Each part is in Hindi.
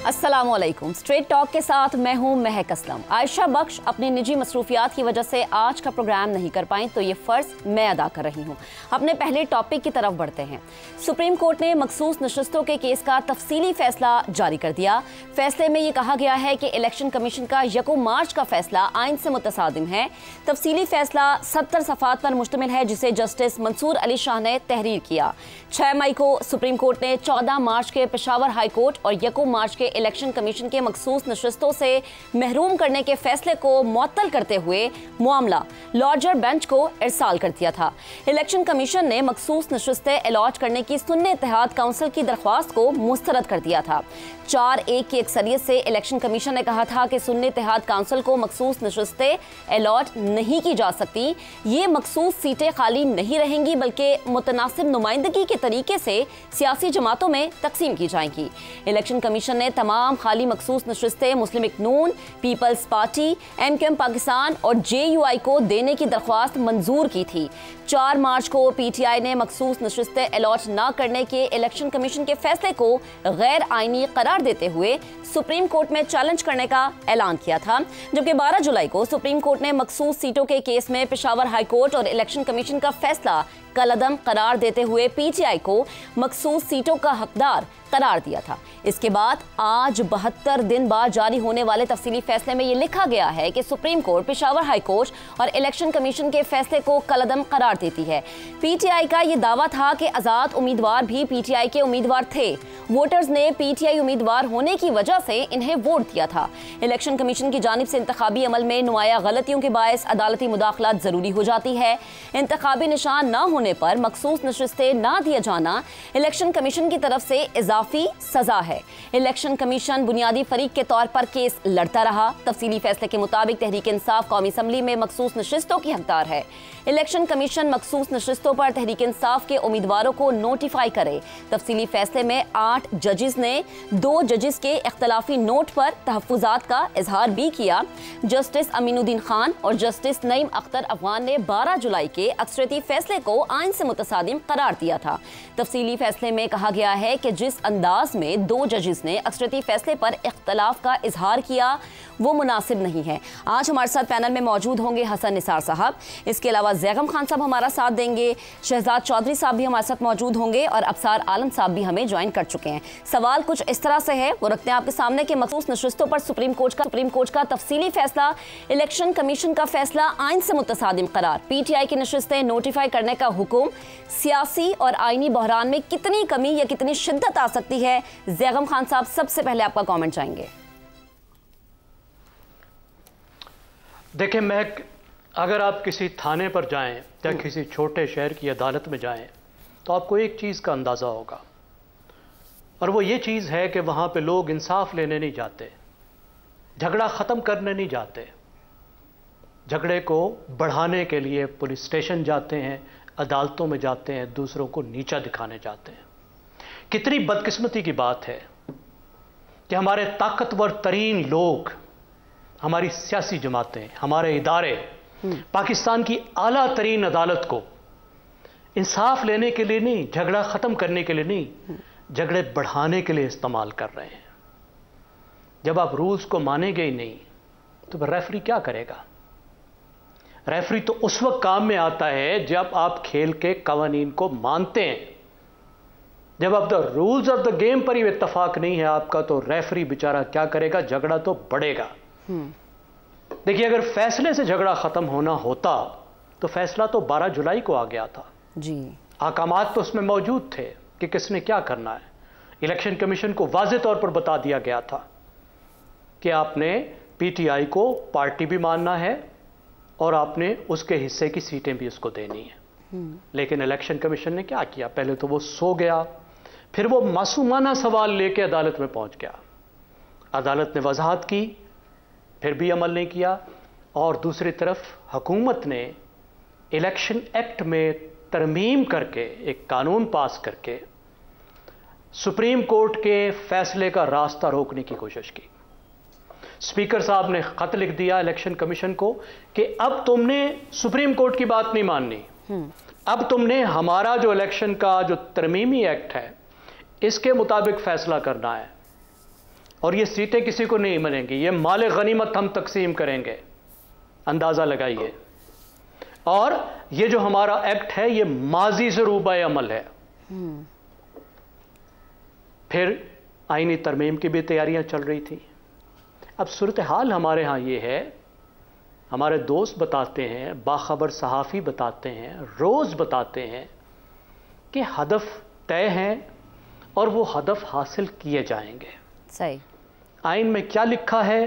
अस्सलामुअलैकुम। स्ट्रेट टॉक के साथ मैं हूं महक असलम। आयशा बख्श अपनी निजी मसरूफियात की वजह से आज का प्रोग्राम नहीं कर पाई, तो ये फ़र्ज़ मैं अदा कर रही हूं। अपने पहले टॉपिक की तरफ बढ़ते हैं। सुप्रीम कोर्ट ने मखसूस नशस्तों के केस का तफसीली फैसला जारी कर दिया। फैसले में ये कहा गया है कि इलेक्शन कमीशन का 1 मार्च का फैसला आइन से मुतसादिम है। तफसीली फैसला 70 सफ़ात पर मुश्तमिल है, जिसे जस्टिस मंसूर अली शाह ने तहरीर किया। 6 मई को सुप्रीम कोर्ट ने 14 मार्च के पेशावर हाई कोर्ट और 1 मार्च के इलेक्शन कमीशन के मखसूस नशस्तों से महरूम करने के फैसले को मुअत्तल करते हुए मामला लार्जर बेंच को इरसाल कर दिया था। इलेक्शन कमीशन ने मखसूस नशस्तें अलॉट करने की सुन्नी इत्तेहाद काउंसिल की दरख्वास्त को मुस्तरद कर दिया था। 4-1 की अक्सरियत से इलेक्शन कमीशन ने कहा था कि सुन्नी इत्तेहाद काउंसिल को मखसूस नशस्तें अलॉट नहीं की जा सकती। ये मखसूस सीटें खाली नहीं रहेंगी, बल्कि मुतनासिब नुमाइंदगी के तरीके से सियासी जमातों में तकसीम की जाएंगी। इलेक्शन कमीशन ने तमाम खाली मखसूस नशस्तें मुस्लिम लीग नून, पीपल्स पार्टी, MQM पाकिस्तान और JUI को देने की दरख्वास्त मंजूर की थी। 4 मार्च को PTI ने मखसूस नशस्तें अलॉट न करने के इलेक्शन कमीशन के फैसले को गैर आइनी करार देते हुए सुप्रीम कोर्ट में चैलेंज करने का ऐलान किया था। जबकि 12 जुलाई को सुप्रीम कोर्ट ने मखसूस सीटों के केस में पेशावर हाई कोर्ट और इलेक्शन कमीशन का फैसला कलअदम करार देते हुए PTI को मखसूस सीटों का हकदार करार दिया था। इसके बाद आज 72 दिन बाद जारी होने वाले तफसीली फैसले में यह लिखा गया है कि supreme court, Peshawar high court और इलेक्शन कमीशन के फैसले को कलअदम करार देती है। PTI का यह दावा था कि आज़ाद उम्मीदवार भी PTI के उम्मीदवार थे। वोटर्स ने PTI उम्मीदवार होने की वजह से इन्हें वोट दिया था। इलेक्शन कमीशन की जानिब से इंतखाबी अमल में नुमाया गलतियों के बायस अदालती मुदाखलत जरूरी हो जाती है। इंतखाबी निशान न होने पर मखसूस नशस्तें न दिया जाना इलेक्शन कमीशन की तरफ से इजाफी सजा है। इलेक्शन कमीशन बुनियादी फरीक के तौर पर केस लड़ता रहा। तफसीली फैसले के मुताबिक तहरीक इंसाफ कौमी असम्बली में मखसूस नशस्तों की हकदार है। इलेक्शन कमीशन मखसूस नशस्तों पर तहरीक इंसाफ के उम्मीदवारों को नोटिफाई करे। तफसीली फैसले में 8 जजिस ने 2 जजिस के इख्तलाफी नोट पर तहफ़्फ़ुज़ात का इजहार भी किया। जस्टिस अमीनुद्दीन खान और जस्टिस नईम अख्तर अफगान ने 12 जुलाई के अक्सरियती फैसले को आइन से मुतसादिम करार दिया था। तफसीली फैसले में कहा गया है कि जिस अंदाज में 2 जजिस ने अक्सरियती फैसले पर इख्तलाफ का इजहार किया वो मुनासिब नहीं है। आज हमारे साथ पैनल में मौजूद होंगे हसन निसार साहब, इसके अलावा ज़ैगम खान साहब हमारा साथ देंगे, शहजाद चौधरी साहब भी हमारे साथ मौजूद होंगे और अबसार आलम साहब भी हमें ज्वाइन कर चुके हैं। सवाल कुछ इस तरह से है, वो रखते हैं आपके सामने कि मखसूस नशस्तों पर सुप्रीम कोर्ट का तफसीली फैसला, इलेक्शन कमीशन का फैसला आइन से मुतसादिम करार, PTI की नशस्तें नोटिफाई करने का हुक्म, सियासी और आइनी बहरान में कितनी कमी या कितनी शिद्दत आ सकती है। ज़ैगम खान साहब, सबसे पहले आपका कॉमेंट चाहेंगे। देखिए, अगर आप किसी थाने पर जाएं या किसी छोटे शहर की अदालत में जाएं तो आपको एक चीज़ का अंदाज़ा होगा, और वो ये चीज़ है कि वहाँ पे लोग इंसाफ लेने नहीं जाते, झगड़ा ख़त्म करने नहीं जाते, झगड़े को बढ़ाने के लिए पुलिस स्टेशन जाते हैं, अदालतों में जाते हैं, दूसरों को नीचा दिखाने जाते हैं। कितनी बदकिस्मती की बात है कि हमारे ताकतवर तरीन लोग, हमारी सियासी जमातें, हमारे इदारे पाकिस्तान की आला तरीन अदालत को इंसाफ लेने के लिए नहीं, झगड़ा ख़त्म करने के लिए नहीं, झगड़े बढ़ाने के लिए इस्तेमाल कर रहे हैं। जब आप रूल्स को मानेंगे ही नहीं तो फिर रेफरी क्या करेगा? रेफरी तो उस वक्त काम में आता है जब आप खेल के कवानीन को मानते हैं। जब आप the rules of the game पर ही इत्तफाक नहीं है आपका, तो रेफरी बेचारा क्या करेगा? झगड़ा तो बढ़ेगा। देखिए, अगर फैसले से झगड़ा खत्म होना होता तो फैसला तो 12 जुलाई को आ गया था जी। अहकामात तो उसमें मौजूद थे कि किसने क्या करना है। इलेक्शन कमीशन को वाज़ेह तौर पर बता दिया गया था कि आपने PTI को पार्टी भी मानना है और आपने उसके हिस्से की सीटें भी उसको देनी है। लेकिन इलेक्शन कमीशन ने क्या किया? पहले तो वो सो गया, फिर वो मासूमाना सवाल लेके अदालत में पहुंच गया। अदालत ने वजाहत की, फिर भी अमल नहीं किया, और दूसरी तरफ हुकूमत ने इलेक्शन एक्ट में तरमीम करके एक कानून पास करके सुप्रीम कोर्ट के फैसले का रास्ता रोकने की कोशिश की। स्पीकर साहब ने खत लिख दिया इलेक्शन कमीशन को कि अब तुमने सुप्रीम कोर्ट की बात नहीं माननी, अब तुमने हमारा जो इलेक्शन का जो तरमीमी एक्ट है इसके मुताबिक फैसला करना है। और ये सीटें किसी को नहीं मिलेंगी, ये माल गनीमत हम तकसीम करेंगे, अंदाज़ा लगाइए। और ये जो हमारा एक्ट है ये माजी से रूबाए अमल है। फिर आईनी तरमीम की भी तैयारियां चल रही थी। अब सूरत हाल हमारे यहाँ ये है, हमारे दोस्त बताते हैं, बाखबर सहाफ़ी बताते हैं, रोज़ बताते हैं कि हदफ तय हैं और वो हदफ हासिल किए जाएंगे। सही। आइन में क्या लिखा है,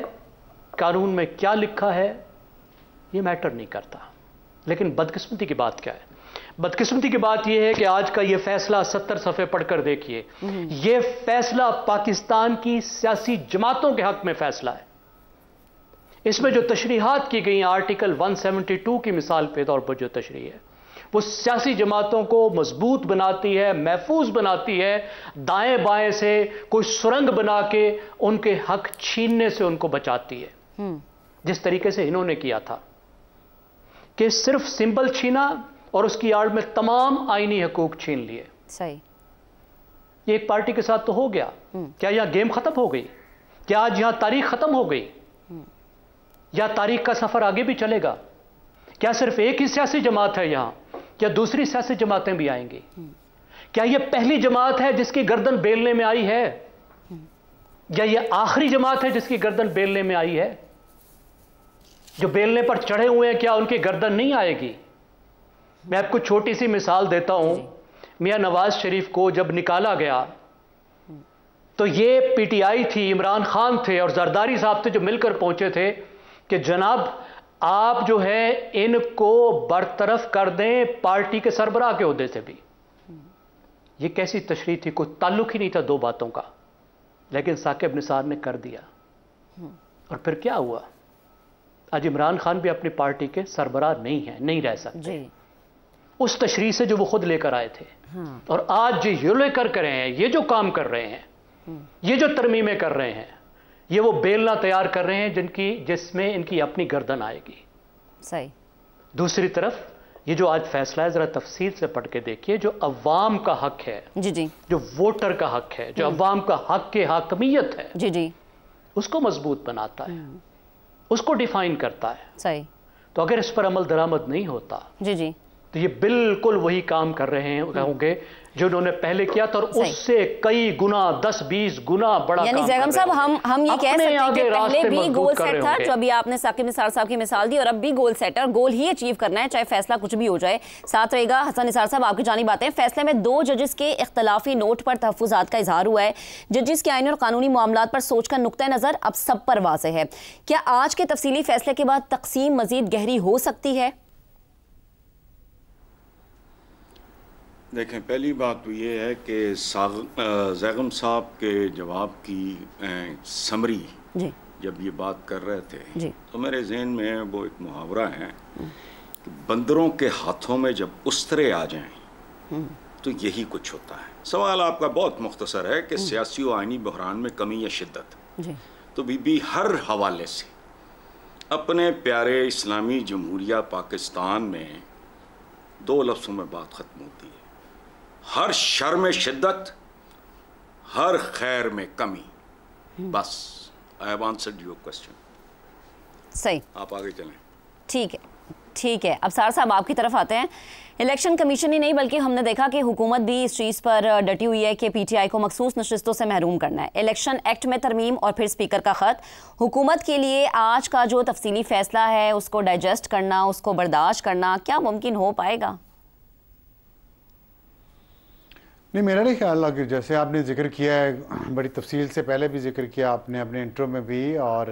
कानून में क्या लिखा है, ये मैटर नहीं करता। लेकिन बदकिस्मती की बात क्या है? बदकिस्मती की बात यह है कि आज का ये फैसला 70 सफ़े पढ़कर देखिए, ये फैसला पाकिस्तान की सियासी जमातों के हक में फैसला है। इसमें जो तशरीहात की गई आर्टिकल 172 की मिसाल पे तौर पर जो तशरीह है वो सियासी जमातों को मजबूत बनाती है, महफूज बनाती है, दाएं बाएं से कोई सुरंग बना के उनके हक छीनने से उनको बचाती है। जिस तरीके से इन्होंने किया था कि सिर्फ सिंबल छीना और उसकी आड़ में तमाम आईनी हकूक छीन लिए। सही। ये एक पार्टी के साथ तो हो गया, क्या यहां गेम खत्म हो गई? क्या आज यहां तारीख खत्म हो गई? या तारीख का सफर आगे भी चलेगा? क्या सिर्फ एक ही सियासी जमात है यहां, क्या दूसरी सियासी जमातें भी आएंगी? क्या यह पहली जमात है जिसकी गर्दन बेलने में आई है, या यह आखिरी जमात है जिसकी गर्दन बेलने में आई है? जो बेलने पर चढ़े हुए हैं क्या उनकी गर्दन नहीं आएगी? मैं आपको छोटी सी मिसाल देता हूं। मियां नवाज शरीफ को जब निकाला गया तो ये पीटीआई थी, इमरान खान थे और जरदारी साहब थे जो मिलकर पहुंचे थे कि जनाब आप जो है इनको बरतरफ कर दें पार्टी के सरबराह के ओहदे से भी। ये कैसी तशरीह थी, कोई ताल्लुक ही नहीं था दो बातों का, लेकिन साकिब निसार ने कर दिया। और फिर क्या हुआ? आज इमरान खान भी अपनी पार्टी के सरबराह नहीं है, नहीं रह सकते उस तशरीह से जो वो खुद लेकर आए थे। और आज जो ये लेकर करे हैं, ये जो काम कर रहे हैं, ये जो तरमीमें कर रहे हैं, ये वो बेलना तैयार कर रहे हैं जिसमें इनकी अपनी गर्दन आएगी। सही। दूसरी तरफ ये जो आज फैसला है, जरा तफसील से पढ़ के देखिए। जो अवाम का हक है, जी, जो वोटर का हक है, जो अवाम का हक के हाकमियत है, जी, उसको मजबूत बनाता है, उसको डिफाइन करता है। सही। तो अगर इस पर अमल दरामद नहीं होता, जी, तो ये बिल्कुल वही काम कर रहे हैं होंगे जो उन्होंने पहले किया था, और उससे कई गुना 10-20 गुना बड़ा। यानी ज़ैगम साहब हम ये कह सकते हैं कि पहले भी गोल सेट था, जो अभी आपने साकिब निसार साहब की मिसाल दी, और अब भी गोल सेट है और गोल ही अचीव करना है, चाहे फैसला कुछ भी हो जाए। साथ रहेगा हसन निसार साहब, आपकी जानी बातें। फैसले में 2 जजेस के इख्तलाफी नोट पर तहफ़्फ़ुज़ात का इजहार हुआ है। जजेस के आईनी और कानूनी मामलात पर सोच का नुक्ता नज़र अब सब पर वाज़ेह है। क्या आज के तफसीली फैसले के बाद तकसीम मज़ीद गहरी हो सकती है? देखें, पहली बात तो ये है कि ज़ैगम साहब के जवाब की समरी जब ये बात कर रहे थे तो मेरे जहन में वो एक मुहावरा है कि बंदरों के हाथों में जब उस्तरे आ जाएं तो यही कुछ होता है। सवाल आपका बहुत मुख्तसर है कि सियासी और आईनी बहरान में कमी या शिद्दत। तो बीबी हर हवाले से अपने प्यारे इस्लामी जमहूरिया पाकिस्तान में 2 लफ्ज़ों में बात ख़त्म होती है। हर शर में शिद्दत, हर खैर में कमी। बस, I have answered your question. सही, आप आगे चलें। ठीक है, ठीक है। अब सार साहब आपकी तरफ आते हैं। इलेक्शन कमीशन ही नहीं बल्कि हमने देखा कि हुकूमत भी इस चीज़ पर डटी हुई है कि पीटीआई को मखसूस नशिस्तों से महरूम करना है। इलेक्शन एक्ट में तरमीम और फिर स्पीकर का ख़त। हुकूमत के लिए आज का जो तफसीली फैसला है उसको डाइजेस्ट करना, उसको बर्दाश्त करना क्या मुमकिन हो पाएगा? नहीं, मेरा नहीं ख्याल है कि जैसे आपने जिक्र किया है, बड़ी तफसील से पहले भी जिक्र किया आपने अपने इंट्रो में भी, और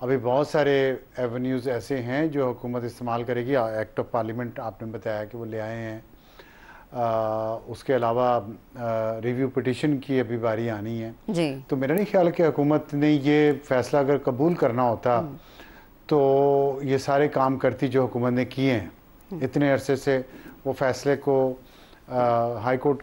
अभी बहुत सारे एवेन्यूज़ ऐसे हैं जो हुकूमत इस्तेमाल करेगी। एक्ट ऑफ पार्लियामेंट आपने बताया कि वो ले आए हैं। उसके अलावा रिव्यू पिटिशन की अभी बारी आनी है जी। तो मेरा नहीं ख्याल कि हुकूमत ने ये फ़ैसला अगर कबूल करना होता तो ये सारे काम करती जो हुकूमत ने किए हैं इतने अरसे से। वो फ़ैसले को हाई कोर्ट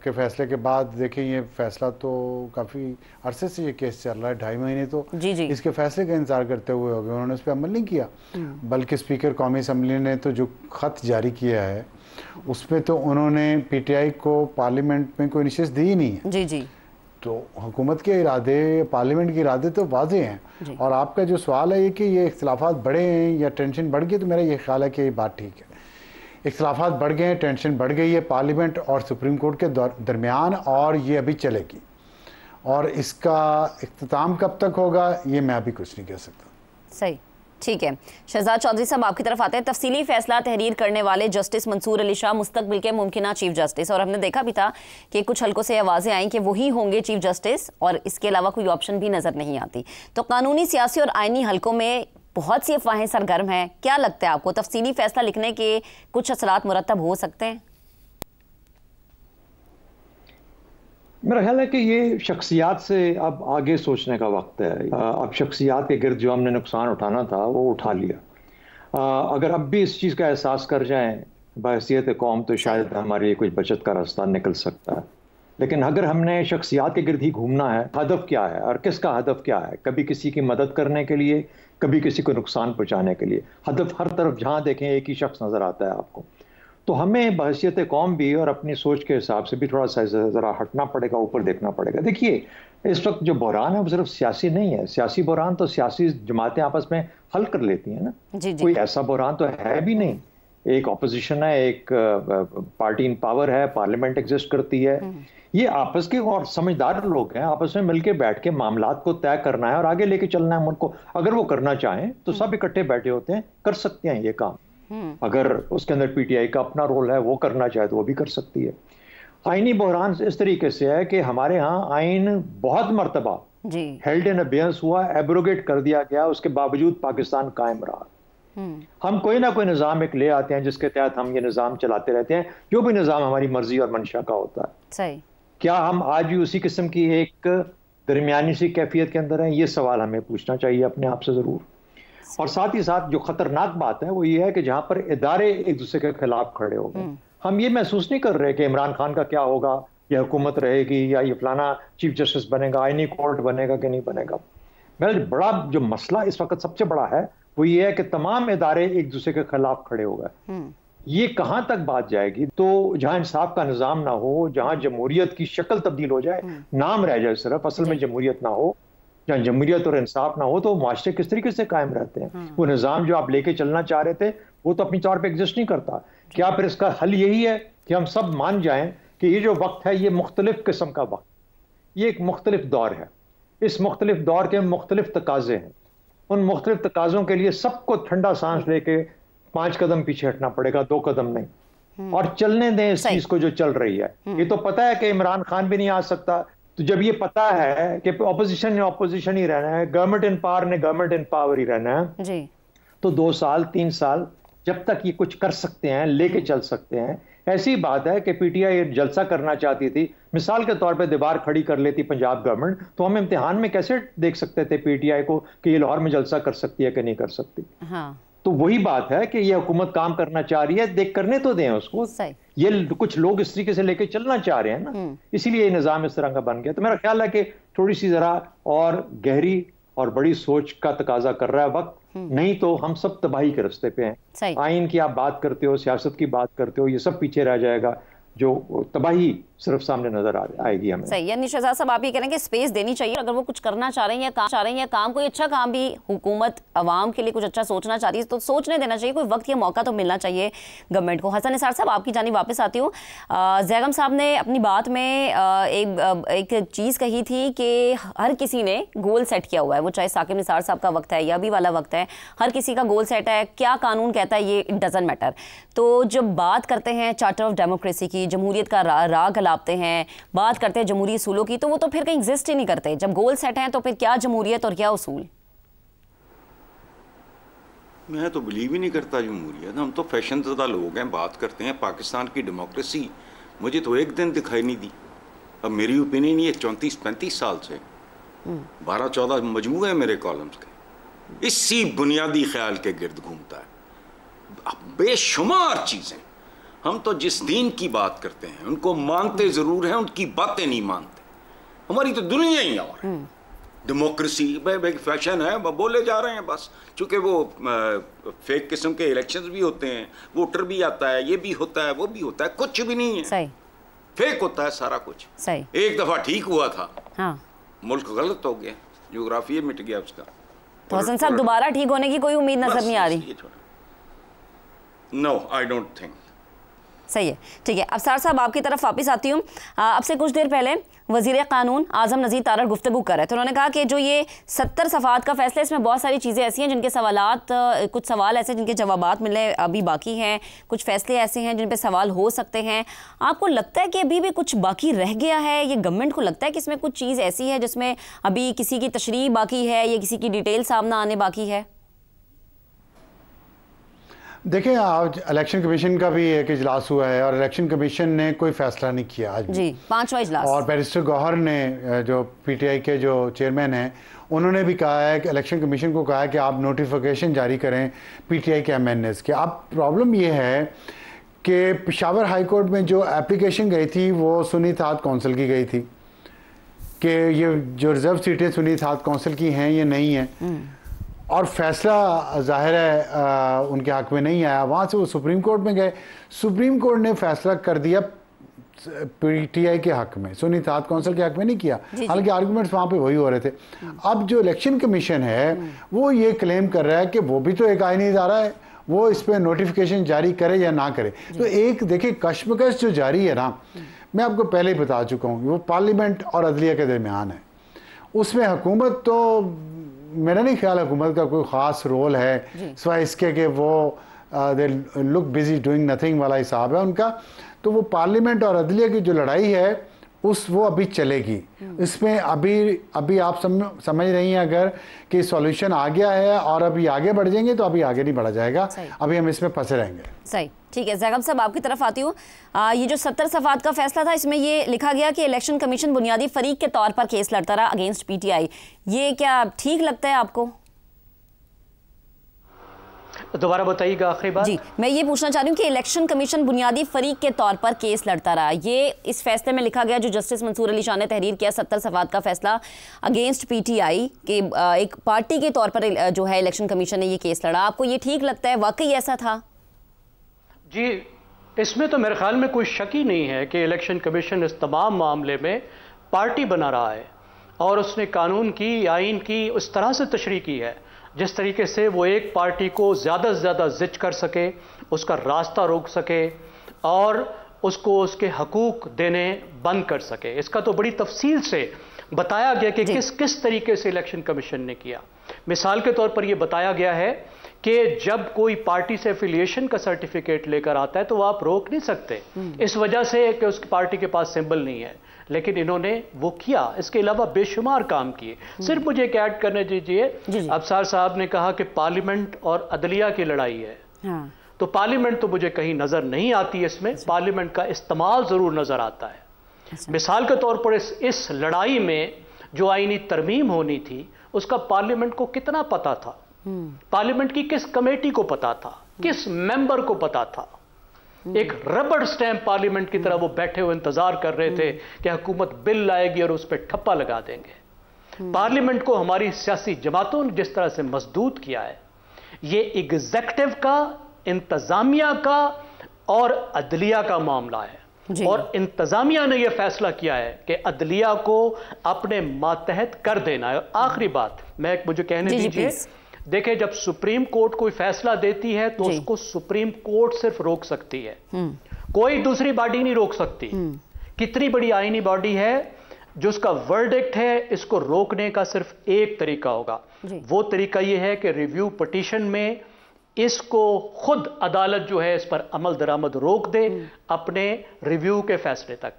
के फैसले के बाद देखें, ये फैसला तो काफ़ी अरसे से ये केस चल रहा है, 2.5 महीने तो जी। इसके फैसले का इंतज़ार करते हुए हो गए, उन्होंने उस पर अमल नहीं किया। बल्कि स्पीकर कौमी असम्बली ने तो जो ख़त जारी किया है उसमें तो उन्होंने पीटीआई को पार्लियामेंट में कोई नशिस्त दी ही नहीं है जी। तो हुकूमत के इरादे, पार्लियामेंट के इरादे तो वाज़ेह हैं। और आपका जो सवाल है ये कि ये इख्तिलाफात बढ़े हैं या टेंशन बढ़ गई, तो मेरा ये ख्याल है कि ये बात ठीक है। इख्तिलाफात बढ़ गए हैं, टेंशन बढ़ गई है पार्लियामेंट और सुप्रीम कोर्ट के दरमियान, और ये अभी चलेगी। और इसका इख्तिताम कब तक होगा ये मैं अभी कुछ नहीं कह सकता। सही, ठीक है। शहजाद चौधरी साहब आपकी तरफ आते हैं। तफसीली फैसला तहरीर करने वाले जस्टिस मंसूर अली शाह मुस्तकबिल के मुमकिना चीफ जस्टिस, और हमने देखा भी था कि कुछ हल्कों से आवाज़ें आई कि वही होंगे चीफ जस्टिस और इसके अलावा कोई ऑप्शन भी नज़र नहीं आती। तो कानूनी, सियासी और आइनी हल्कों में बहुत सी अफवाहें सरगर्म हैं। क्या लगता है आपको, तफसीली फैसला लिखने के कुछ असरात मुरतब हो सकते हैं? मेरा ख्याल है कि ये शख्सियात से अब आगे सोचने का वक्त है। अब शख्सियात के गिर्द जो हमने नुकसान उठाना था वो उठा लिया। अगर अब भी इस चीज़ का एहसास कर जाएं बहैसियत कौम, तो शायद हमारी कुछ बचत का रास्ता निकल सकता है। लेकिन अगर हमने शख्सियात के गिर्द ही घूमना है, हदफ क्या है और किसका हदफ क्या है, कभी किसी की मदद करने के लिए, कभी किसी को नुकसान पहुँचाने के लिए, हदफ हर तरफ जहाँ देखें एक ही शख्स नज़र आता है आपको। तो हमें बहैसियत कौम भी और अपनी सोच के हिसाब से भी थोड़ा सा ज़रा हटना पड़ेगा, ऊपर देखना पड़ेगा। देखिए, इस वक्त जो बहरान है वो सिर्फ सियासी नहीं है। सियासी बहरान तो सियासी जमातें आपस में हल कर लेती हैं ना। कोई ऐसा बहरान तो है भी नहीं। एक ऑपोजिशन है, एक पार्टी इन पावर है, पार्लियामेंट एग्जिस्ट करती है। ये आपस के और समझदार लोग हैं, आपस में मिलके बैठ के मामलात को तय करना है और आगे लेके चलना है मुल्क को। अगर वो करना चाहें तो सब इकट्ठे बैठे होते हैं, कर सकते हैं ये काम। अगर उसके अंदर पीटीआई का अपना रोल है, वो करना चाहे तो वो भी कर सकती है। आईनी बहरान इस तरीके से है कि हमारे यहाँ आइन बहुत मर्तबा हेल्ड इन अबेयंस हुआ, एब्रोगेट कर दिया गया, उसके बावजूद पाकिस्तान कायम रहा। हम कोई ना कोई निज़ाम एक ले आते हैं जिसके तहत हम ये निज़ाम चलाते रहते हैं, जो भी निज़ाम हमारी मर्जी और मंशा का होता है। सही। क्या हम आज भी उसी किस्म की एक दरमियानी सी कैफियत के अंदर हैं? ये सवाल हमें पूछना चाहिए अपने आप से ज़रूर। और साथ ही साथ जो खतरनाक बात है वो ये है कि जहां पर इदारे एक दूसरे के खिलाफ खड़े हो गए, हम ये महसूस नहीं कर रहे कि इमरान खान का क्या होगा, या हुकूमत रहेगी, या ये फलाना चीफ जस्टिस बनेगा, आईनी कोर्ट बनेगा कि नहीं बनेगा। मेरा बड़ा जो मसला इस वक्त सबसे बड़ा है वो ये है कि तमाम इदारे एक दूसरे के खिलाफ खड़े हो गए। ये कहां तक बात जाएगी? तो जहां इंसाफ का निज़ाम ना हो, जहां जमहूरियत की शक्ल तब्दील हो जाए, नाम रह जाए सिर्फ, असल में जमहूरियत ना हो, जहाँ जमहूरियत और इंसाफ ना हो, तो मुआशरे किस तरीके से कायम रहते हैं? वो निज़ाम जो आप लेके चलना चाह रहे थे वो तो अपनी तौर पे एग्जिस्ट नहीं करता। क्या फिर इसका हल यही है कि हम सब मान जाएं कि ये जो वक्त है ये मुख्तलिफ किस्म का वक्त, ये एक मुख्तलिफ दौर है, इस मुख्तलिफ दौर के मुख्तलिफ तकाजे हैं, उन मुख्तलिफ तकाजों के लिए सबको ठंडा सांस लेके 5 कदम पीछे हटना पड़ेगा, 2 कदम नहीं, और चलने दें इस चीज को जो चल रही है। ये तो पता है कि इमरान खान भी नहीं आ सकता, तो जब ये पता है कि ऑपोजिशन ने ऑपोजिशन ही रहना है, गवर्नमेंट इन पावर ने गवर्नमेंट इन पावर ही रहना है जी, तो 2 साल 3 साल जब तक ये कुछ कर सकते हैं, लेके चल सकते हैं। ऐसी बात है कि पीटीआई जलसा करना चाहती थी, मिसाल के तौर पे दीवार खड़ी कर लेती पंजाब गवर्नमेंट, तो हम इम्तिहान में कैसे देख सकते थे पीटीआई को कि ये लाहौर में जलसा कर सकती है कि नहीं कर सकती। हाँ। तो वही बात है कि ये हुकूमत काम करना चाह रही है, देख करने तो दें उसको। ये कुछ लोग इस तरीके से लेके चलना चाह रहे हैं ना, इसीलिए ये निज़ाम इस तरह का बन गया। तो मेरा ख्याल है कि थोड़ी सी जरा और गहरी और बड़ी सोच का तकाजा कर रहा है वक्त, नहीं तो हम सब तबाही के रास्ते पे हैं। आइन की आप बात करते हो, सियासत की बात करते हो, ये सब पीछे रह जाएगा, जो तबाही सिर्फ सामने नजर आएगी हमें। सही। यानी शहजाद साहब आप ये कह रहे हैं कि स्पेस देनी चाहिए, अगर वो कुछ करना चाह रहे हैं या काम कोई अच्छा काम भी हुकूमत अवाम के लिए कुछ अच्छा सोचना चाह रही है तो सोचने देना चाहिए, कोई वक्त या मौका तो मिलना चाहिए गवर्नमेंट को। हसन निसार साहब आपकी जानिब वापस आती हूँ। ज़ैगम साहब ने अपनी बात में एक चीज़ कही थी कि हर किसी ने गोल सेट किया हुआ है, वो चाहे साकिब निसार साहब का वक्त है या अभी वाला वक्त है, हर किसी का गोल सेट है, क्या कानून कहता है ये इट डजंट मैटर। तो जब बात करते हैं चार्टर ऑफ डेमोक्रेसी की, जमहूरियत का राग लाते हैं, बात करते हैं जमहूरी उसूलों की, तो वो तो फिर कहीं एग्जिस्ट ही नहीं करते। जब गोल सेट हैं तो फिर क्या जमहूरियत और क्या उसूल? मैं तो बिलीव ही नहीं करता जमहूरियत। हम तो फैशन ज़दा लोग हैं, बात करते हैं पाकिस्तान की डेमोक्रेसी, मुझे तो एक दिन दिखाई नहीं दी। अब मेरी ओपिनियन ये 34-35 साल से 12-14 मजमूए हैं मेरे कॉलम्स के, इसी बुनियादी ख्याल के गिर्द घूमता है। बेशुमार चीज़ें, हम तो जिस दीन की बात करते हैं उनको मानते ज़रूर हैं, उनकी बातें नहीं मानते। हमारी तो दुनिया ही और है। डेमोक्रेसी फैशन है, बोले जा रहे हैं बस, चूँकि वो फेक किस्म के इलेक्शंस भी होते हैं, वोटर भी आता है, ये भी होता है, वो भी होता है, कुछ भी नहीं है, सही फेक होता है सारा कुछ। सही। एक दफ़ा ठीक हुआ था, हाँ। मुल्क गलत हो गया, जोग्राफिया मिट गया उसका। तो हसन साहब दोबारा ठीक होने की कोई उम्मीद नजर नहीं आ रही? No, I don't think. सही है, ठीक है। अफसार साहब आपकी तरफ वापस आती हूँ। अब से कुछ देर पहले वज़ीर क़ानून आज़म नज़ीर तारड़ गुफ्तगू कर रहे थे। उन्होंने कहा कि जो ये 70 सफ़ात का फैसला, इसमें बहुत सारी चीज़ें ऐसी हैं जिनके सवालात, कुछ सवाल ऐसे जिनके जवाबात मिलने अभी बाकी हैं, कुछ फैसले ऐसे हैं जिन पे सवाल हो सकते हैं। आपको लगता है कि अभी भी कुछ बाकी रह गया है? ये गवर्नमेंट को लगता है कि इसमें कुछ चीज़ ऐसी है जिसमें अभी किसी की तशरीह बाकी है या किसी की डिटेल सामने आने बाकी है? देखिए, आज इलेक्शन कमीशन का भी एक इजलास हुआ है और इलेक्शन कमीशन ने कोई फैसला नहीं किया आज जी, 5वां इजलास। और बैरिस्टर गौहर ने, जो पीटीआई के जो चेयरमैन हैं, उन्होंने भी कहा है कि इलेक्शन कमीशन को कहा है कि आप नोटिफिकेशन जारी करें पीटीआई के एमएनएस के। अब प्रॉब्लम ये है कि पेशावर हाई कोर्ट में जो एप्लीकेशन गई थी वो सुन्नी इत्तेहाद कौंसिल की गई थी कि ये जो रिजर्व सीटें सुन्नी इत्तेहाद कौंसिल की हैं ये नहीं हैं, और फैसला ज़ाहिर है उनके हक़ में नहीं आया। वहाँ से वो सुप्रीम कोर्ट में गए, सुप्रीम कोर्ट ने फैसला कर दिया पीटीआई के हक़ में, सुन्नी इत्तेहाद कौंसिल के हक़ में नहीं किया, हालांकि आर्गूमेंट्स वहाँ पे वही हो रहे थे। अब जो इलेक्शन कमीशन है वो ये क्लेम कर रहा है कि वो भी तो एक आईनी इदारा है, वो इस पर नोटिफिकेशन जारी करे या ना करे। तो एक देखिए कश्मकश जो जारी है ना, मैं आपको पहले ही बता चुका हूँ, वो पार्लियामेंट और अदलिया के दरमियान है। उसमें हुकूमत तो, मेरा नहीं ख्याल हुकूमत का कोई ख़ास रोल है सिवाय इसके कि वो they look busy doing nothing वाला हिसाब है उनका। तो वो पार्लियामेंट और अदलिया की जो लड़ाई है वो अभी चलेगी। इसमें अभी आप समझ रही हैं अगर कि सॉल्यूशन आ गया है और अभी आगे बढ़ जाएंगे तो अभी आगे नहीं बढ़ा जाएगा, अभी हम इसमें फंसे रहेंगे। सही, ठीक है। ज़ैगब साहब आपकी तरफ आती हूँ। ये जो 70 सफ़ात का फैसला था, इसमें ये लिखा गया कि इलेक्शन कमीशन बुनियादी फरीक के तौर पर केस लड़ता रहा अगेंस्ट पीटीआई। ये क्या ठीक लगता है आपको? दोबारा बताइएगा आखिरी बात। जी, मैं ये पूछना चाह रही हूँ कि इलेक्शन कमीशन बुनियादी फरीक के तौर पर केस लड़ता रहा, ये इस फैसले में लिखा गया जो जस्टिस मंसूर अली शाह ने तहरीर किया, 70 सफ़ात का फैसला अगेंस्ट पीटीआई के एक पार्टी के तौर पर जो है इलेक्शन कमीशन ने ये केस लड़ा। आपको ये ठीक लगता है? वाकई ऐसा था? जी, इसमें तो मेरे ख्याल में कोई शक ही नहीं है कि इलेक्शन कमीशन इस तमाम मामले में पार्टी बना रहा है और उसने कानून की, आइन की उस तरह से तशरीह की है जिस तरीके से वो एक पार्टी को ज़्यादा से ज़्यादा जिच कर सके, उसका रास्ता रोक सके और उसको उसके हकूक़ देने बंद कर सके। इसका तो बड़ी तफसील से बताया गया कि किस तरीके से इलेक्शन कमीशन ने किया। मिसाल के तौर पर यह बताया गया है कि जब कोई पार्टी से एफिलिएशन का सर्टिफिकेट लेकर आता है तो आप रोक नहीं सकते इस वजह से कि उस पार्टी के पास सिंबल नहीं है, लेकिन इन्होंने वो किया। इसके अलावा बेशुमार काम किए। सिर्फ मुझे एक ऐड करने दीजिए, अफसार साहब ने कहा कि पार्लियामेंट और अदलिया की लड़ाई है। हाँ। तो पार्लियामेंट तो मुझे कहीं नजर नहीं आती, इसमें पार्लियामेंट का इस्तेमाल जरूर नजर आता है। मिसाल के तौर पर इस लड़ाई में जो आईनी तरमीम होनी थी उसका पार्लियामेंट को कितना पता था, पार्लियामेंट की किस कमेटी को पता था, किस मेंबर को पता था। एक रबड़ स्टैंप पार्लियामेंट की तरह वो बैठे हुए इंतजार कर रहे थे कि हुकूमत बिल लाएगी और उस पर ठप्पा लगा देंगे। पार्लियामेंट को हमारी सियासी जमातों ने जिस तरह से मजदूद किया है, ये एग्जीक्यूटिव का, इंतजामिया का और अदलिया का मामला है। और इंतजामिया ने यह फैसला किया है कि अदलिया को अपने मातहत कर देना है। आखिरी बात मुझे कहने दीजिए, देखिए जब सुप्रीम कोर्ट कोई फैसला देती है तो उसको सुप्रीम कोर्ट सिर्फ रोक सकती है, कोई दूसरी बॉडी नहीं रोक सकती। कितनी बड़ी आईनी बॉडी है जो उसका वर्डिक्ट है, इसको रोकने का सिर्फ एक तरीका होगा। वो तरीका यह है कि रिव्यू पिटीशन में इसको खुद अदालत जो है इस पर अमल दरामद रोक दे अपने रिव्यू के फैसले तक।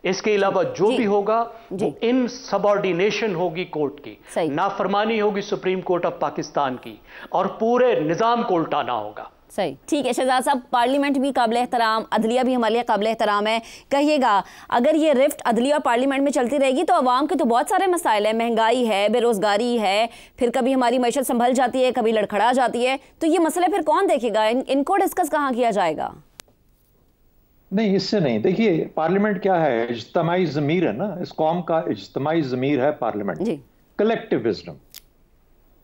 इसके अलावा जो भी होगा वो इन सबऑर्डिनेशन होगी कोर्ट की, नाफरमानी होगी सुप्रीम कोर्ट ऑफ पाकिस्तान की और पूरे निजाम को उल्टाना होगा। सही, ठीक है शहजाद साहब, पार्लियामेंट भी काबिल एहतराम, अदलिया भी हमारे लिए काबिल एहतराम है। कहिएगा, अगर ये रिफ्ट अदलिया और पार्लियामेंट में चलती रहेगी तो अवाम के तो बहुत सारे मसाइल हैं, महंगाई है, बेरोजगारी है, फिर कभी हमारी मैशत संभल जाती है, कभी लड़खड़ा जाती है, तो ये मसले फिर कौन देखेगा? इनको डिस्कस कहाँ किया जाएगा? नहीं, इससे नहीं। देखिए पार्लियामेंट क्या है, इज्तिमाई ज़मीर है ना, इस कौम का इज्तिमाई ज़मीर है पार्लियामेंट। कलेक्टिव विजडम,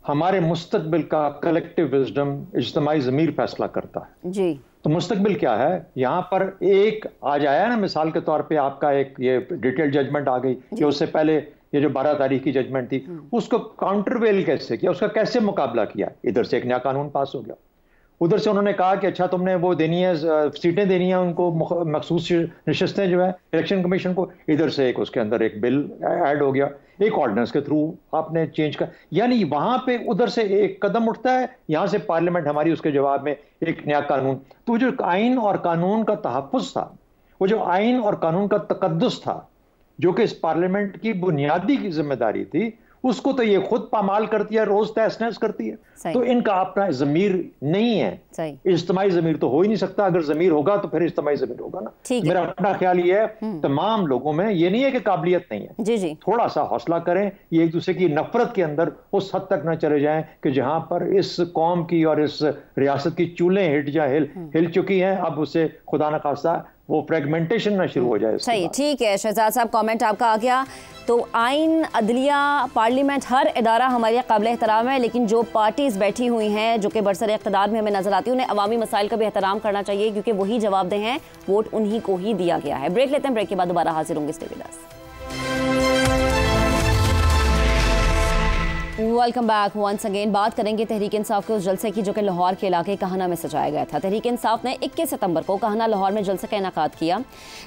हमारे मुस्तकबिल का कलेक्टिव विजडम इज्तिमाई ज़मीर फैसला करता है जी। तो मुस्तकबिल क्या है, यहाँ पर एक आज आया ना, मिसाल के तौर पे आपका एक ये डिटेल जजमेंट आ गई कि उससे पहले ये जो 12 तारीख की जजमेंट थी, उसको काउंटरवेल कैसे किया, उसका कैसे मुकाबला किया। इधर से एक नया कानून पास हो गया, उधर से उन्होंने कहा कि अच्छा तुमने वो देनी है, सीटें देनी है उनको, मखसूस नशिस्तें जो है इलेक्शन कमीशन को, इधर से एक उसके अंदर एक बिल ऐड हो गया, एक ऑर्डिनेंस के थ्रू आपने चेंज कर, यानी वहां पे उधर से एक कदम उठता है, यहां से पार्लियामेंट हमारी उसके जवाब में एक नया कानून। तो जो आइन और कानून का तहफ़्फ़ुज़ था, वो जो आइन और कानून का तकद्दुस था, जो कि इस पार्लियामेंट की बुनियादी की जिम्मेदारी थी, उसको तो ये खुद पामाल करती है, रोज तहस नहस करती है। तो इनका अपना ज़मीर नहीं है, इज्तिमाई ज़मीर तो हो ही नहीं सकता। अगर ज़मीर होगा तो फिर इज्तिमाई ज़मीर होगा ना। मेरा अपना ख्याल ये है, तमाम लोगों में ये नहीं है कि काबिलियत नहीं है, जी जी, थोड़ा सा हौसला करें, ये एक दूसरे की नफरत के अंदर उस हद तक न चले जाएं कि जहां पर इस कौम की और इस रियासत की चूल्हें हिल चुकी हैं, अब उसे खुदा न खास्ता वो फ्रेगमेंटेशन ना शुरू हो जाए। सही, ठीक है शहजाद साहब, कमेंट आपका आ गया। तो आइन, अदलिया, पार्लियामेंट, हर इदारा हमारे काबिल एहतराम है, लेकिन जो पार्टीज़ बैठी हुई हैं जो कि बरसर इक़्तिदार में हमें नजर आती है, उन्हें अवामी मसाइल का भी एहतराम करना चाहिए, क्योंकि वही जवाबदेह हैं, वोट उन्हीं को ही दिया गया है। ब्रेक लेते हैं, ब्रेक के बाद दोबारा हाजिर होंगे। Stay with us. Welcome back once again. बात करेंगे तहरीक इंसाफ के उस जलसे की जो कि लाहौर के इलाके कहना में सजाया गया था। तहरीक इंसाफ ने 21 सितंबर को कहना लाहौर में जलसे का इनेकाद किया।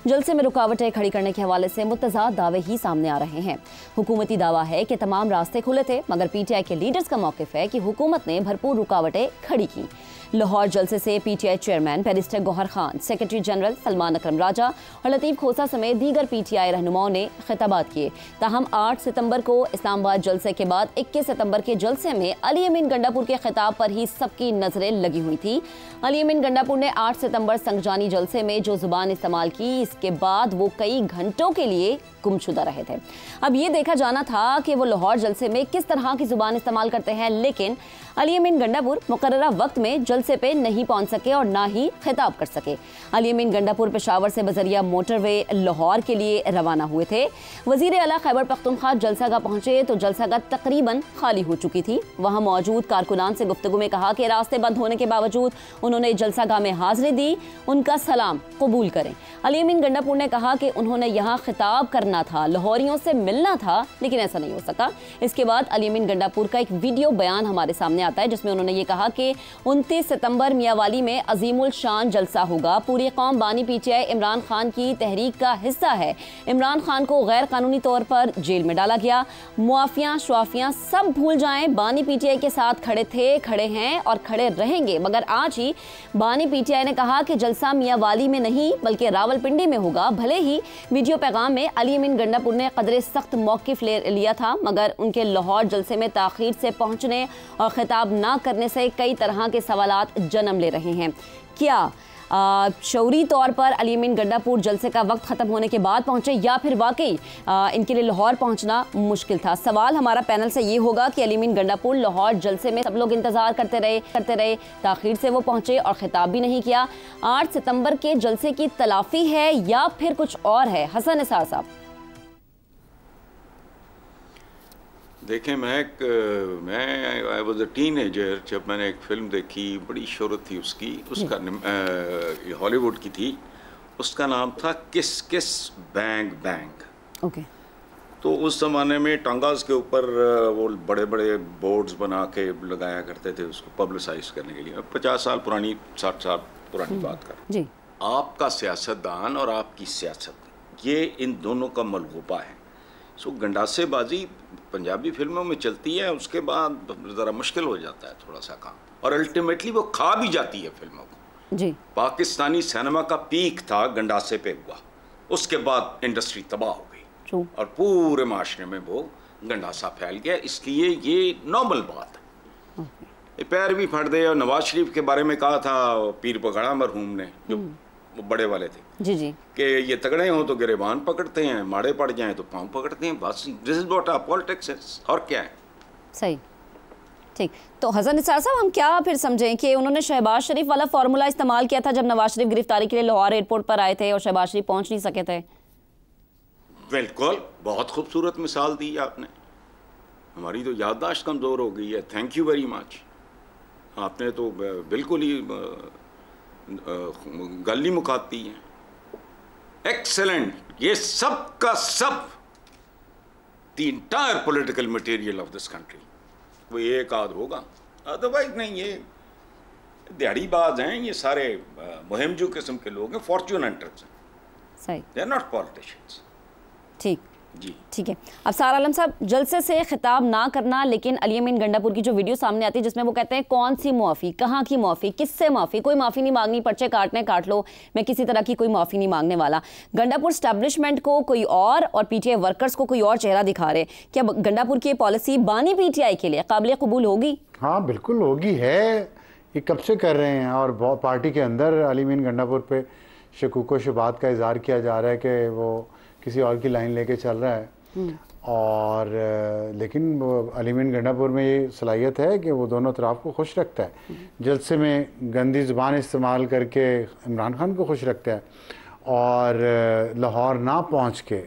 जलसे में रुकावटें खड़ी करने के हवाले से मुतज़ाद दावे ही सामने आ रहे हैं। हुकूमती दावा है कि तमाम रास्ते खुले थे, मगर PTI के लीडर्स का मौक़िफ़ है कि हुकूमत ने भरपूर रुकावटें खड़ी की। लाहौर जलसे से PTI chairman barrister Gohar Khan, secretary general Salman Akram Raja और लतीफ़ खोसा समेत दीगर PTI रहनुमाओं ने खिताबात किए। ताहम 8 सितंबर को इस्लामाबाद जलसे के बाद 21 सितंबर के जलसे में अली अमीन गंडापुर के खिताब पर ही सबकी नजरें लगी हुई थी। अली अमीन गंडापुर ने 8 सितंबर संगजानी जलसे में जो जुबान इस्तेमाल की, इसके बाद वो कई घंटों के लिए गुमशुदा रहे थे। अब ये देखा जाना था कि वो लाहौर जलसे में किस तरह की जुबान इस्तेमाल करते हैं, लेकिन अली अमीन गंडापुर मुकर्ररा वक्त में जलसे पे नहीं पहुंच सके और ना ही खिताब कर सके। अली अमीन गंडापुर पेशावर से बजरिया मोटरवे लाहौर के लिए रवाना हुए थे। वजीर आला खैबर पख्तूनख्वा जलसागाह पहुंचे तो जलसागाह तकरीबन खाली हो चुकी थी। वहां मौजूद कारकुनान से गुफ्तगू में कहा कि रास्ते बंद होने के बावजूद उन्होंने जलसागाह में हाजिरी दी, उनका सलाम कबूल करें। अली अमीन गंडापुर ने कहा कि उन्होंने यहाँ खिताब करना था, लाहौरियों से मिलना था, लेकिन ऐसा नहीं हो सका। इसके बाद अली अमीन गंडापुर का एक वीडियो बयान हमारे सामने आता है, जिसमें उन्होंने ये कहा कि 29 सितंबर मियावाली में अजीमुल शान जलसा होगा। पूरी कौम बानी PTI इमरान खान की तहरीक का हिस्सा है। इमरान खान को गैर कानूनी तौर पर जेल में डाला गया। मुआफियाँ शुआफियाँ सब भूल जाएं, बानी PTI के साथ खड़े थे, खड़े हैं और खड़े रहेंगे। मगर आज ही बानी PTI ने कहा कि जलसा मियावाली में नहीं बल्कि रावलपिंडी में होगा। भले ही वीडियो पैगाम में अली अमीन गंडापुर ने कदरे सख्त मौक़िफ़ लिया था, मगर उनके लाहौर जलसे में ताख़ीर से पहुँचने और खिताब ना करने से कई तरह के सवालात जन्म ले रहे हैं। क्या शऊरी तौर पर अली अमीन गंडापुर जलसे का वक्त ख़त्म होने के बाद पहुँचे, या फिर वाकई इनके लिए लाहौर पहुँचना मुश्किल था? सवाल हमारा पैनल से ये होगा कि अली अमीन गंडापुर लाहौर जलसे में सब लोग इंतज़ार करते रहे, ताख़ीर से वो पहुँचे और ख़िताब भी नहीं किया। 8 सितंबर के जलसे की तलाफ़ी है या फिर कुछ और है? हसन निसार साहब। देखें, मैं आई वॉज अ टीनेजर जब मैंने एक फ़िल्म देखी, बड़ी शोहरत थी उसकी, उसका हॉलीवुड की थी, उसका नाम था किस किस बैंग बैंग। ओके। तो उस ज़माने में टांगास के ऊपर वो बड़े बड़े बोर्ड्स बना के लगाया करते थे उसको पब्लिसाइज करने के लिए। 50 साल पुरानी, 60 साल पुरानी बात कर जी। आपका सियासतदान और आपकी सियासत, ये इन दोनों का मलगूबा है। सो गंडासेबाजी पंजाबी फिल्मों में चलती है, उसके बाद ज़रा मुश्किल हो जाता है थोड़ा सा काम, और अल्टीमेटली वो खा भी जाती है फिल्मों को जी। पाकिस्तानी सिनेमा का पीक था गंडासे पे हुआ, उसके बाद इंडस्ट्री तबाह हो गई और पूरे माशरे में वो गंडासा फैल गया। इसलिए ये नॉर्मल बात है। पैर भी फट दे। और नवाज शरीफ के बारे में कहा था पीर बगड़ा मरहूम ने, जो बड़े वाले थे जी जी, कि ये तगड़े हों तो गिरेबान पकड़ते हैं, माड़े पड़ जाएं तो पाँव पकड़ते हैं। बस this is what our politics is, और क्या है। सही, ठीक। तो हसन निसार साहब, हम क्या फिर समझें कि उन्होंने शहबाज शरीफ वाला फार्मूला इस्तेमाल किया था जब नवाज शरीफ गिरफ्तारी के लिए लाहौर एयरपोर्ट पर आए थे और शहबाज शरीफ पहुंच नहीं सके थे? बिल्कुल, बहुत खूबसूरत मिसाल दी आपने। हमारी तो याददाश्त कमज़ोर हो गई है। Thank you very much. आपने तो बिल्कुल ही गली मुकाती है। एक्सेलेंट। ये सब का सब the entire political material of this country. वो एक आध होगा, अदरवाइज नहीं। ये दिहाड़ीबाज हैं, ये सारे मुहिमजू किस्म के लोग हैं, फॉर्च्यून हंटर्स हैं, सही, दे आर नॉट पॉलिटिशियंस। ठीक जी ठीक है। अब सार आलम साहब, जलसे से खिताब ना करना, लेकिन अली अमीन गंडापुर की जो वीडियो सामने आती है जिसमें वो कहते हैं कौन सी मुआफ़ी, कहाँ की मुआफ़ी, किससे माफ़ी, कोई माफ़ी नहीं मांगनी, पर्चे काटने काट लो, मैं किसी तरह की कोई माफ़ी नहीं मांगने वाला। गंडापुर स्टैब्लिशमेंट को कोई और पीटीआई वर्कर्स को कोई और चेहरा दिखा रहे। क्या गंडापुर की पॉलिसी बानी पीटीआई के लिए काबिल कबूल होगी? हाँ बिल्कुल होगी, है। ये कब से कर रहे हैं और पार्टी के अंदर अली अमीन गंडापुर पे शकूक व शुबात का इजहार किया जा रहा है कि वो किसी और की लाइन लेके चल रहा है। और लेकिन वो अली अमीन गंडापुर में ये सलाहियत है कि वो दोनों तरफ को खुश रखता है। जलसे में गंदी ज़ुबान इस्तेमाल करके इमरान खान को खुश रखता है, और लाहौर ना पहुंच के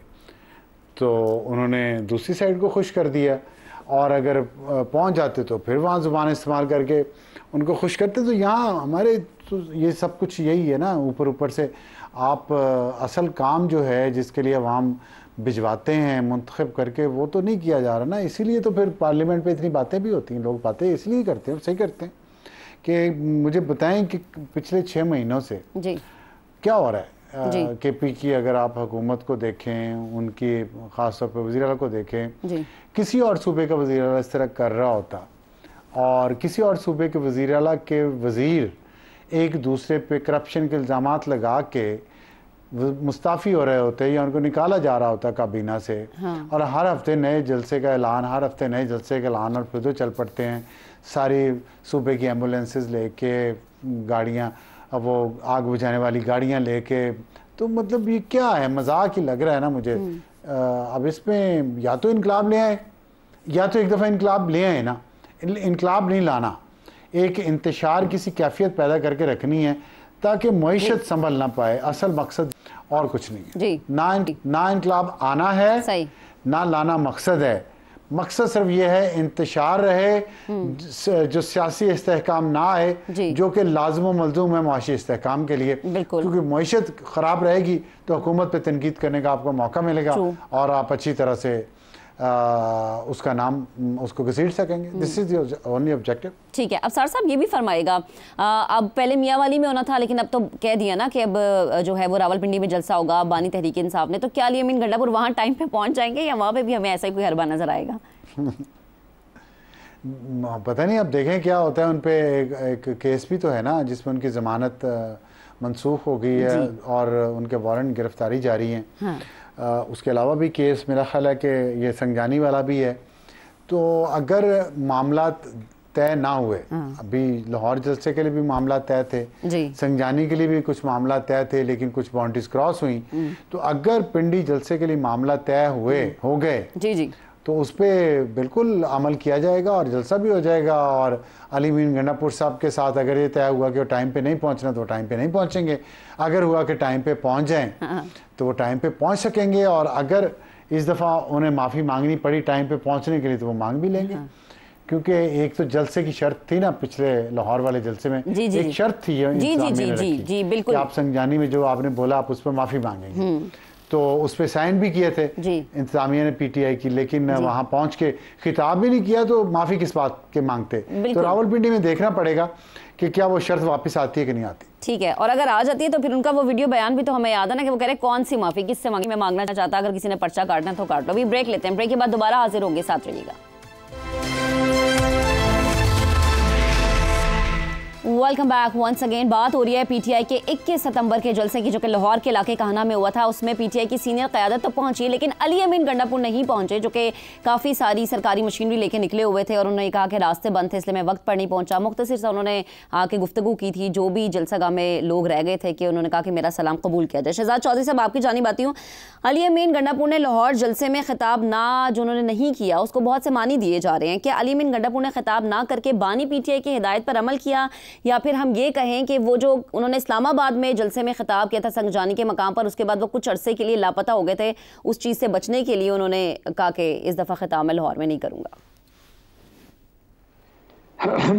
तो उन्होंने दूसरी साइड को खुश कर दिया, और अगर पहुंच जाते तो फिर वहाँ ज़ुबान इस्तेमाल करके उनको खुश करते। तो यहाँ हमारे तो ये सब कुछ यही है ना, ऊपर ऊपर से आप असल काम जो है जिसके लिए अवाम भिजवाते हैं मुंतखब करके, वो तो नहीं किया जा रहा ना। इसीलिए तो फिर पार्लियामेंट पे इतनी बातें भी होती हैं, लोग बातें इसलिए करते हैं और सही करते हैं। कि मुझे बताएं कि पिछले 6 महीनों से जी क्या हो रहा है। केपी की अगर आप हुकूमत को देखें, उनकी ख़ास तौर पर वज़ीर आला को देखें, किसी और सूबे का वज़ीर आला इस तरह कर रहा होता और किसी और सूबे के वज़ीर आला के वज़ीर एक दूसरे पे करप्शन के इल्ज़ामात लगा के मुस्ताफ़ी हो रहे होते या उनको निकाला जा रहा होता काबीना से। हाँ। और हर हफ्ते नए जलसे का ऐलान, हर हफ्ते नए जलसे का ऐलान, और फिर तो चल पड़ते हैं सारी सूबे की एम्बुलेंसेस लेके, गाड़ियाँ, वो आग बुझाने वाली गाड़ियाँ लेके। तो मतलब ये क्या है, मजाक ही लग रहा है ना मुझे। अब इसमें या तो इनकलाब ले आए, या तो एक दफ़ा इनकलाब ले आए ना। इनकलाब नहीं लाना, एक इंतशार किसी कैफियत पैदा करके रखनी है ताकि मईशत संभल ना पाए। असल मकसद और कुछ नहीं है जी। ना इनकलाब आना है, सही, ना लाना मकसद है। मकसद सिर्फ ये है इंतशार रहे, जो सियासी इस्तेहकाम ना आए, जो कि लाज़िम व मलज़ूम है मुआशी इस्तेहकाम के लिए। क्योंकि मईशत ख़राब रहेगी तो हुकूमत पे तनकीद करने का आपको मौका मिलेगा और आप अच्छी तरह से उसका नाम उसको घसीट सकेंगे। This is the only objective. ठीक है। अब सर साहब ये भी फरमाएगा, अब पहले मियांवाली में होना था लेकिन अब तो कह दिया ना कि अब जो है वो रावलपिंडी में जलसा होगा बानी तहरीक इंसाफ ने, तो क्या अली अमीन गंडापुर वहाँ टाइम पे पहुँच जाएंगे या वहाँ पे भी हमें ऐसा ही कोई हरबा नजर आएगा? पता नहीं, अब देखें क्या होता है। उन पे एक केस भी तो है ना जिसमें उनकी ज़मानत मनसूख हो गई है और उनके वारंट गिरफ्तारी जारी हैं। हाँ। उसके अलावा भी केस मेरा ख्याल है कि ये संजानी वाला भी है। तो अगर मामला तय ना हुए, अभी लाहौर जलसे के लिए भी मामला तय थे, संजानी के लिए भी कुछ मामला तय थे, लेकिन कुछ बाउंड्रीज क्रॉस हुई। तो अगर पिंडी जलसे के लिए मामला तय हो गए जी तो उस पर बिल्कुल अमल किया जाएगा और जलसा भी हो जाएगा। और अली अमीन गंडापुर साहब के साथ अगर ये तय हुआ कि वो टाइम पे नहीं पहुंचना तो वो टाइम पे नहीं पहुंचेंगे। अगर हुआ कि टाइम पे पहुंच जाएं तो वो टाइम पे पहुंच सकेंगे। और अगर इस दफ़ा उन्हें माफ़ी मांगनी पड़ी टाइम पे पहुंचने के लिए तो वो मांग भी लेंगे। क्योंकि एक तो जलसे की शर्त थी ना, पिछले लाहौर वाले जलसे में एक शर्त थी कि आप संजानी में जो आपने बोला आप उस पर माफ़ी मांगेंगे। तो उस पर साइन भी किए थे इंतजामिया ने पीटीआई की, लेकिन वहां पहुंच के खिताब भी नहीं किया तो माफी किस बात के मांगते। तो रावलपिंडी में देखना पड़ेगा कि क्या वो शर्त वापस आती है कि नहीं आती। ठीक है। और अगर आ जाती है तो फिर उनका वो वीडियो बयान भी तो हमें याद है ना कि वो कह रहे कौन सी माफी किससे मांगी, मैं मांगना चाहता, अगर किसी ने पर्चा काटना तो काट लो। अभी ब्रेक लेते हैं, ब्रेक के बाद दोबारा हाजिर होंगे, साथ रहिएगा। Welcome back once again. बात हो रही है पीटीआई के 21 सितंबर के जलसे की जो कि लाहौर के इलाके कहना में हुआ था। उसमें पीटीआई की सीनियर क़यादत तो पहुंची लेकिन अली अमीन गंडापुर नहीं पहुंचे, जो कि काफ़ी सारी सरकारी मशीनरी लेके निकले हुए थे और उन्होंने कहा कि रास्ते बंद थे इसलिए मैं वक्त पर नहीं पहुंचा। मुख्तसर से उन्होंने आके गुफ्तगू की थी, जो भी जलसागाह में लोग रह गए थे, कि उन्होंने कहा कि मेरा सलाम कबूल किया जाए। शहजाद चौधरी साहब आपकी जानिब आती हूँ। अली अमीन गंडापुर ने लाहौर जलसे में खिताब ना जो उन्होंने नहीं किया उसको बहुत से मानी दिए जा रहे हैं। क्या अली अमीन गंडापुर ने खिताब ना करके बानी पीटीआई की हिदायत पर अमल किया, या फिर हम ये कहें कि वो जो उन्होंने इस्लामाबाद में जलसे में खिताब किया था संगजानी के मकाम पर, उसके बाद वो कुछ अरसे के लिए लापता हो गए थे, उस चीज़ से बचने के लिए उन्होंने कहा कि इस दफ़ा खिताब मैं लाहौर में नहीं करूँगा?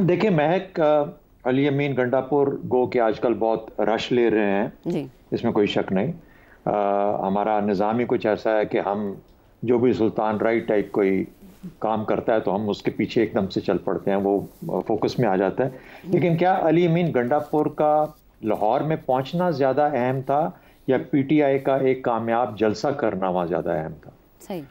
देखिए महक, अली अमीन गंडापुर गो के आजकल बहुत रश ले रहे हैं जी, इसमें कोई शक नहीं। हमारा निज़ाम ही कुछ ऐसा है कि हम जो भी सुल्तान राइट टाइप कोई काम करता है तो हम उसके पीछे एकदम से चल पड़ते हैं, वो फोकस में आ जाता है। लेकिन क्या अली अमीन गंडापुर का लाहौर में पहुंचना ज़्यादा अहम था या पीटीआई का एक कामयाब जलसा करना वहाँ ज़्यादा अहम था? सही।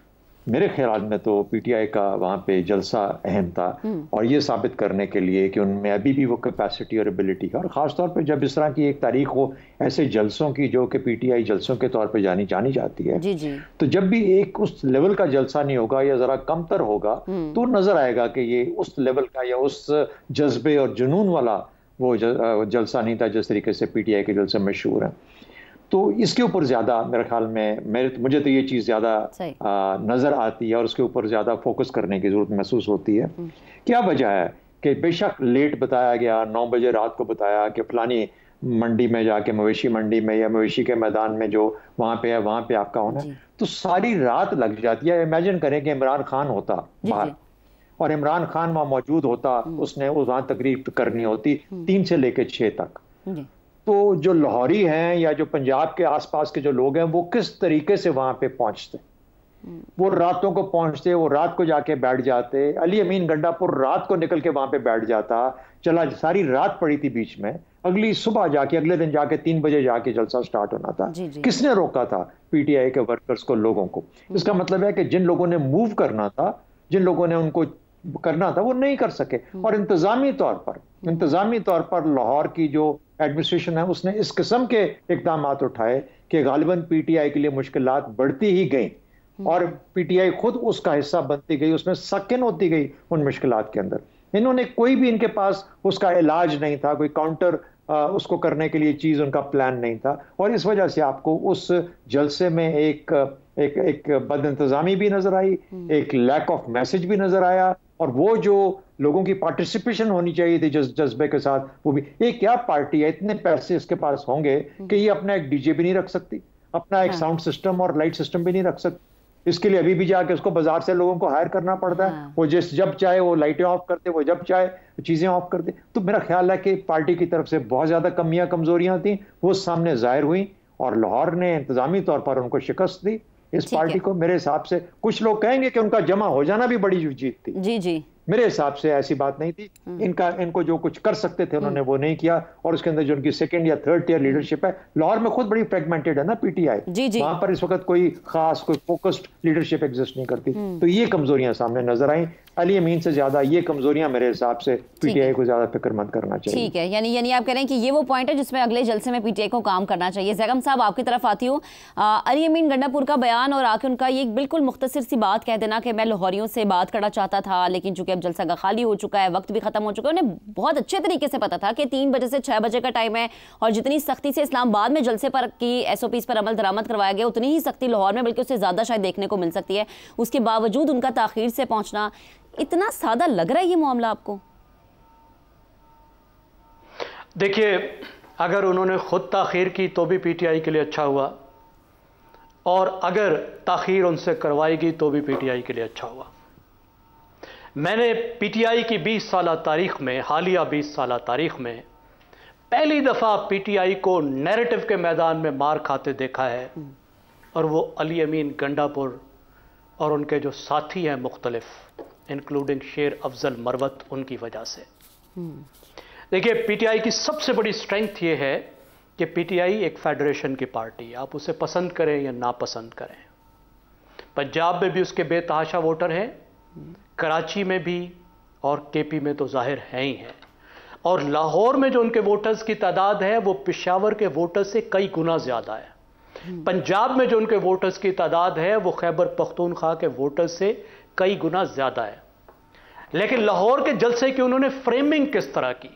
मेरे ख्याल में तो पीटीआई का वहाँ पे जलसा अहम था, और ये साबित करने के लिए कि उनमें अभी भी वो कैपेसिटी और एबिलिटी है। और ख़ासतौर पे जब इस तरह की एक तारीख हो ऐसे जलसों की जो कि पीटीआई जलसों के तौर पे जानी जाती है, जी जी। तो जब भी एक उस लेवल का जलसा नहीं होगा या ज़रा कमतर होगा तो नज़र आएगा कि ये उस लेवल का या उस जज्बे और जुनून वाला वो जलसा नहीं था जिस तरीके से पीटीआई के जलसे मशहूर हैं। तो इसके ऊपर ज़्यादा मेरे ख्याल में मुझे तो ये चीज़ ज़्यादा नज़र आती है और उसके ऊपर ज़्यादा फोकस करने की ज़रूरत महसूस होती है। क्या वजह है कि बेशक लेट बताया गया, 9 बजे रात को बताया कि फलानी मंडी में जाके, मवेशी मंडी में या मवेशी के मैदान में जो वहाँ पे है वहाँ पे आपका होना है, तो सारी रात लग जाती है। इमेजिन करें कि इमरान खान होता बाहर और इमरान खान वहाँ मौजूद होता, उसने वहाँ तकरीर करनी होती 3 से लेकर 6 तक, तो जो लाहौरी हैं या जो पंजाब के आसपास के जो लोग हैं वो किस तरीके से वहां पे पहुंचते? वो रातों को पहुंचते, वो रात को जाके बैठ जाते। अली अमीन गंडापुर रात को निकल के वहां पे बैठ जाता, चला सारी रात पड़ी थी बीच में, अगली सुबह जाके अगले दिन जाके 3 बजे जाके जलसा स्टार्ट होना था। किसने रोका था? पीटीआई के वर्कर्स को, लोगों को। इसका मतलब है कि जिन लोगों ने मूव करना था, जिन लोगों ने उनको करना था, वो नहीं कर सके। और इंतजामी तौर पर लाहौर की जो एडमिनिस्ट्रेशन है उसने इस किस्म के इकदाम उठाए कि गालिबन पीटीआई के लिए मुश्किलात बढ़ती ही गई और पीटीआई खुद उसका हिस्सा बनती गई, उसमें सकिन होती गई उन मुश्किलात के अंदर। इन्होंने कोई भी, इनके पास उसका इलाज नहीं था, कोई काउंटर उसको करने के लिए चीज उनका प्लान नहीं था, और इस वजह से आपको उस जलसे में एक बदइंतजामी भी नजर आई, एक लैक ऑफ मैसेज भी नजर आया, और वो जो लोगों की पार्टिसिपेशन होनी चाहिए थी जज्बे के साथ, वो भी। एक क्या पार्टी है, इतने पैसे इसके पास होंगे कि ये अपना एक डीजे भी नहीं रख सकती, अपना एक साउंड सिस्टम और लाइट सिस्टम भी नहीं रख सकती। इसके लिए अभी भी जाके उसको बाजार से लोगों को हायर करना पड़ता है। वो जब चाहे वो लाइटें ऑफ करते, वो जब चाहे चीजें ऑफ करते। तो मेरा ख्याल है कि पार्टी की तरफ से बहुत ज्यादा कमियां कमजोरियां थी, वो सामने जाहिर हुई और लाहौर ने इंतजामी तौर पर उनको शिकस्त दी। इस पार्टी को मेरे हिसाब से, कुछ लोग कहेंगे कि उनका जमा हो जाना भी बड़ी जीत थी, जी जी, मेरे हिसाब से ऐसी बात नहीं थी। इनको जो कुछ कर सकते थे उन्होंने वो नहीं किया, और उसके अंदर जो उनकी सेकंड या थर्ड टियर लीडरशिप है, लाहौर में खुद बड़ी फ्रेगमेंटेड है ना पीटीआई, वहां पर इस वक्त कोई खास, कोई फोकस्ड लीडरशिप एग्जिस्ट नहीं करती। तो ये कमजोरियां सामने नजर आई। अली अमीन से ज्यादा ये कमजोरियां मेरे हिसाब से पीटीआई को ज्यादा फिक्रमंद करना चाहिए। ठीक है, यानी आप कह रहे हैं कि ये वो पॉइंट है जिसमें अगले जलसे में पीटीआई को काम करना चाहिए। ज़ैगम साहब, आपकी तरफ आती हूँ। अली अमीन गंडापुर का बयान और आके उनका ये बिल्कुल मुख्तसर सी बात कह देना कि मैं लाहौरियों से बात करना चाहता था, लेकिन चूंकि अब जलसा का खाली हो चुका है, वक्त भी खत्म हो चुका है, उन्हें बहुत अच्छे तरीके से पता था कि 3 बजे से 6 बजे का टाइम है, और जितनी सख्ती से इस्लामाबाद में जलसे पर की SOPs पर अमल दरामद करवाया गया, उतनी ही सख्ती लाहौर में, बल्कि उससे ज़्यादा शायद देखने को मिल सकती है। उसके बावजूद उनका ताखीर से पहुंचना, इतना सादा लग रहा है ये मामला आपको? देखिए, अगर उन्होंने खुद ताखीर की तो भी पीटीआई के लिए अच्छा हुआ, और अगर ताखीर उनसे करवाएगी तो भी पीटीआई के लिए अच्छा हुआ। मैंने पीटीआई की 20 साल तारीख में, हालिया 20 साल तारीख में पहली दफ़ा पीटीआई को नैरेटिव के मैदान में मार खाते देखा है, और वो अली अमीन गंडापुर और उनके जो साथी हैं मुख्तलिफ, इंक्लूडिंग शेर अफजल मरवत, उनकी वजह से। देखिए, पीटीआई की सबसे बड़ी स्ट्रेंथ ये है कि पीटीआई एक फेडरेशन की पार्टी है, आप उसे पसंद करें या नापसंद करें। पंजाब में भी उसके बेतहाशा वोटर हैं, कराची में भी, और केपी में तो जाहिर हैं ही हैं, और लाहौर में जो उनके वोटर्स की तादाद है वो पेशावर के वोटर्स से कई गुना ज़्यादा है। पंजाब में जो उनके वोटर्स की तादाद है वो खैबर पख्तूनख्वा के वोटर्स से कई गुना ज़्यादा है। लेकिन लाहौर के जलसे की उन्होंने फ्रेमिंग किस तरह की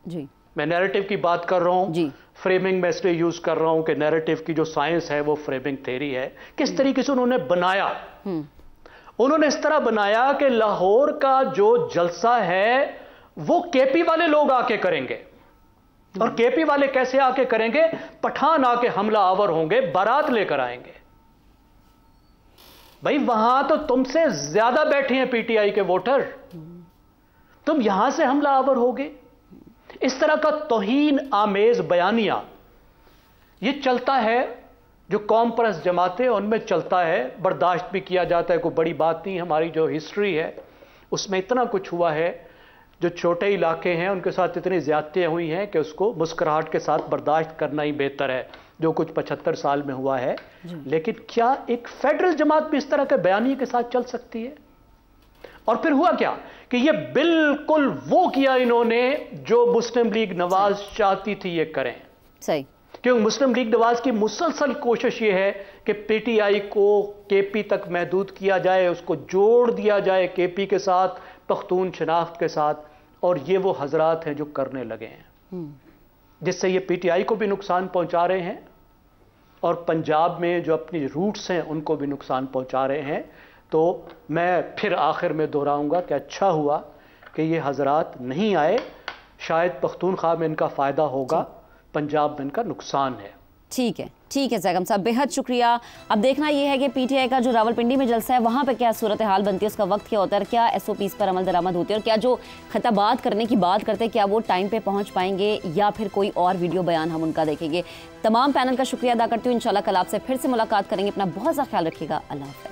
जी, मैं नैरेटिव की बात कर रहा हूं, फ्रेमिंग मैं इसलिए यूज कर रहा हूं कि नैरेटिव की जो साइंस है वो फ्रेमिंग थ्योरी है। किस तरीके से उन्होंने बनाया, उन्होंने इस तरह बनाया कि लाहौर का जो जलसा है वो केपी वाले लोग आके करेंगे, और केपी वाले कैसे आके करेंगे? पठान आके हमला आवर होंगे, बारात लेकर आएंगे। भाई, वहां तो तुमसे ज्यादा बैठे हैं पीटीआई के वोटर, तुम यहां से हमला आवर होगे। इस तरह का तौहीन आमेज बयानिया ये चलता है जो कौम परस्त जमातें उनमें चलता है, बर्दाश्त भी किया जाता है, कोई बड़ी बात नहीं। हमारी जो हिस्ट्री है उसमें इतना कुछ हुआ है, जो छोटे इलाके हैं उनके साथ इतनी ज़्यादतियाँ हुई हैं कि उसको मुस्कुराहट के साथ बर्दाश्त करना ही बेहतर है, जो कुछ 75 साल में हुआ है। लेकिन क्या एक फेडरल जमात भी इस तरह के बयानी के साथ चल सकती है? और फिर हुआ क्या कि ये बिल्कुल वो किया इन्होंने जो मुस्लिम लीग नवाज चाहती थी ये करें। सही, क्योंकि मुस्लिम लीग नवाज की मुसलसल कोशिश ये है कि पीटीआई को केपी तक महदूद किया जाए, उसको जोड़ दिया जाए केपी के साथ, पख्तून शनाख्त के साथ, और ये वो हजरात हैं जो करने लगे हैं, जिससे ये पीटीआई को भी नुकसान पहुंचा रहे हैं और पंजाब में जो अपनी रूट्स हैं उनको भी नुकसान पहुंचा रहे हैं। तो मैं फिर आखिर में दोहराऊंगा कि अच्छा हुआ कि ये हजरात नहीं आए, शायद पख्तूनख्वा में इनका फ़ायदा होगा, पंजाब में इनका नुकसान है। ठीक है ज़ैगम साहब, बेहद शुक्रिया। अब देखना यह है कि पीटीआई का जो रावलपिंडी में जलसा है वहाँ पे क्या सूरत हाल बनती है, उसका वक्त क्या होता है, क्या एसओपीज़ पर अमल दरामद होती है, और क्या जो खिताबात करने की बात करते हैं क्या वो टाइम पे पहुँच पाएंगे या फिर कोई और वीडियो बयान हम उनका देखेंगे। तमाम पैनल का शुक्रिया अदा करती हूँ। इंशाल्लाह कल आपसे फिर से मुलाकात करेंगे। अपना बहुत सा ख्याल रखिएगा। अल्लाह हाफ़िज़।